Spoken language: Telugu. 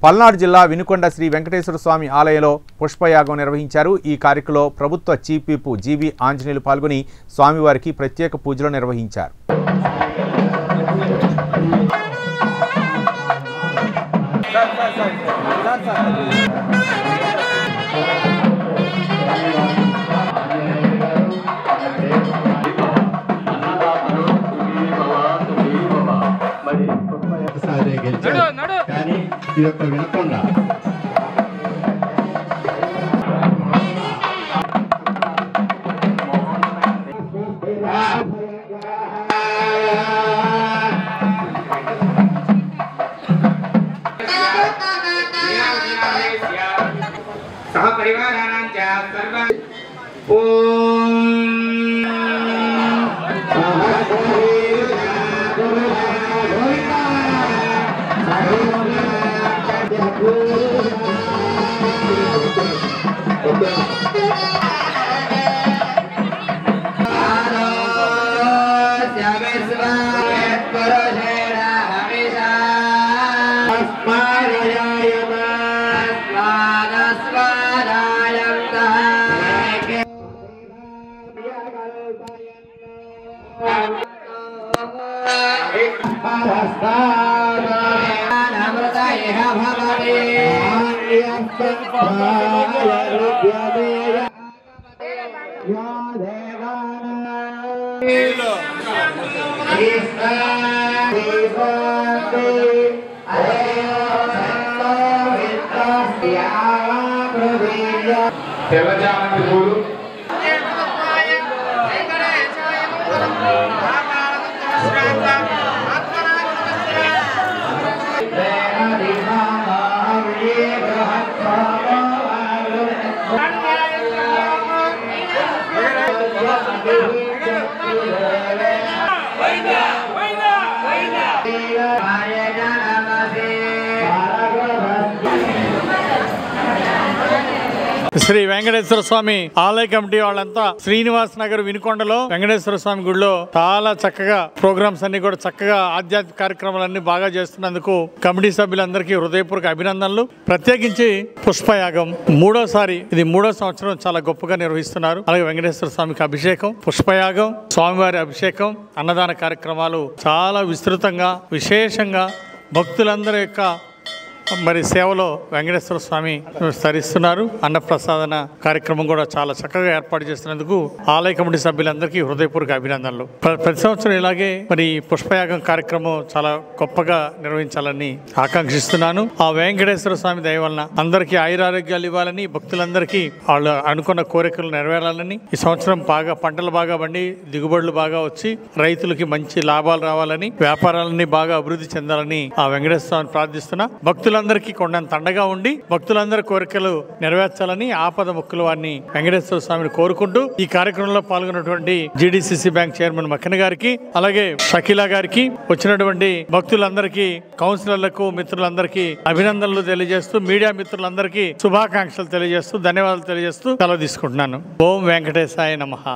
పల్నాడు జిల్లా వినుకొండ శ్రీ వెంకటేశ్వర స్వామి ఆలయంలో పుష్పయాగం నిర్వహించారు। ఈ కార్యక్రమంలో ప్రభుత్వ చీఫ్ విప్ జీబీ ఆంజనేయులు పాల్గొని స్వామివారికి ప్రత్యేక పూజలు నిర్వహించారు। వినకొండ శ్రీ వెంకటేశ్వర స్వామి ఆలయ కమిటీ వాళ్ళంతా శ్రీనివాస్ నగర్ వినుకొండలో వెంకటేశ్వర స్వామి గుడిలో చాలా చక్కగా ప్రోగ్రామ్స్ అన్ని కూడా చక్కగా ఆధ్యాత్మిక కార్యక్రమాలన్నీ బాగా చేస్తున్నందుకు కమిటీ సభ్యులందరికీ హృదయపూర్వక అభినందనలు। ప్రత్యేకించి పుష్పయాగం మూడోసారి, ఇది 3వ సంవత్సరం చాలా గొప్పగా నిర్వహిస్తున్నారు। అలాగే వెంకటేశ్వర స్వామికి అభిషేకం, పుష్పయాగం, స్వామివారి అభిషేకం, అన్నదాన కార్యక్రమాలు చాలా విస్తృతంగా విశేషంగా భక్తులందరి యొక్క సేవలో వెంకటేశ్వర స్వామి తరిస్తున్నారు। అన్నప్రసాదన కార్యక్రమం కూడా చాలా చక్కగా ఏర్పాటు చేస్తున్నందుకు ఆలయ కమిటీ సభ్యులందరికీ హృదయపూర్వక అభినందనలు। ప్రతి సంవత్సరం ఇలాగే పుష్పయాగం కార్యక్రమం చాలా గొప్పగా నిర్వహించాలని ఆకాంక్షిస్తున్నాను। ఆ వెంకటేశ్వర స్వామి దయ వలన అందరికీ ఆయురారోగ్యాలు ఇవ్వాలని, భక్తులందరికీ వాళ్ళు అనుకున్న కోరికలు నెరవేరాలని, ఈ సంవత్సరం బాగా పంటలు బాగా పండి దిగుబడులు బాగా వచ్చి రైతులకి మంచి లాభాలు రావాలని, వ్యాపారాలన్నీ బాగా అభివృద్ధి చెందాలని ఆ వెంకటేశ్వర స్వామిని ప్రార్థిస్తున్నా। భక్తులందరికీ కొండంత అండగా ఉండి భక్తులందరి కోరికలు నెరవేర్చాలని ఆపద మొక్కుల వారిని వెంకటేశ్వర స్వామిని కోరుకుంటూ ఈ కార్యక్రమంలో పాల్గొన్నటువంటి జీడీసీసీ బ్యాంక్ చైర్మన్ మక్కన గారికి, అలాగే షకీలా గారికి, వచ్చినటువంటి భక్తులందరికీ, కౌన్సిలర్లకు, మిత్రులందరికీ అభినందనలు తెలియజేస్తూ, మీడియా మిత్రులందరికీ శుభాకాంక్షలు తెలియజేస్తూ, ధన్యవాదాలు తెలియజేస్తూ సెలవు తీసుకుంటున్నాను। ఓం వెంకటేశాయ నమః।